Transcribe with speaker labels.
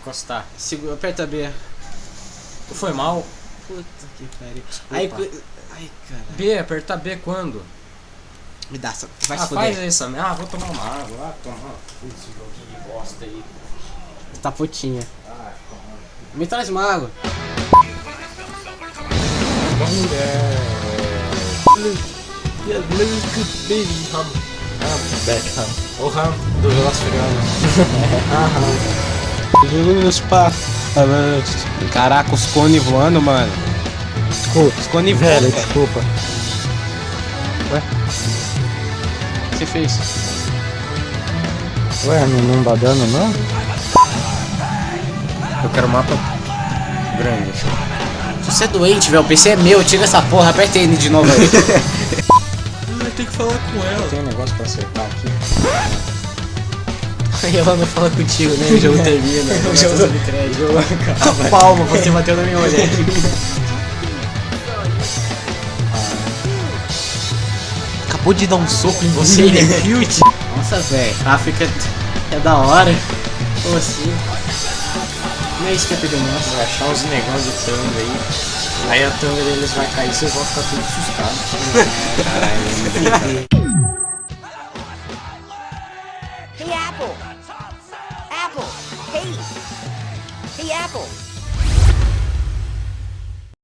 Speaker 1: encostar.
Speaker 2: Segura, aperta B.
Speaker 1: Foi mal.
Speaker 2: Puta que pariu.
Speaker 1: Desculpa.
Speaker 2: Ai, cara.
Speaker 1: B, apertar B quando?
Speaker 2: Me dá, vai se
Speaker 1: faz
Speaker 2: fuder.
Speaker 1: isso, vou tomar uma água. Ah, tomar. Esse joguinho de bosta aí.
Speaker 2: Tá putinha. Me traz uma água.
Speaker 1: Beckham. O Ram do Velociraptor.
Speaker 2: Julius pá. Caraca, os cones voando, mano. Os cones voando.
Speaker 1: Desculpa.
Speaker 2: Ué? O que você fez?
Speaker 1: Ué, não dá dano não? Eu quero mapa grande.
Speaker 2: Se você é doente, velho, o PC é meu, tira essa porra, aperta ele de novo aí.
Speaker 1: Tem que falar com ela. Tem um negócio pra acertar aqui.
Speaker 2: Aí ela não fala contigo, né? O jogo termina. O jogo de crédito.
Speaker 1: Acaba.
Speaker 2: Palma, você bateu na minha mulher. Acabou de dar um soco em você, ele é cute. Nossa, velho, África é da hora. Pô, assim. Não é isso que é pedir nossa.
Speaker 1: Vai achar uns negócios de tanga aí. Aí a tanga deles vai cair e vocês vão ficar tudo assustados. Caralho,
Speaker 3: Hey, Apple! Apple! Hey! Hey, Apple!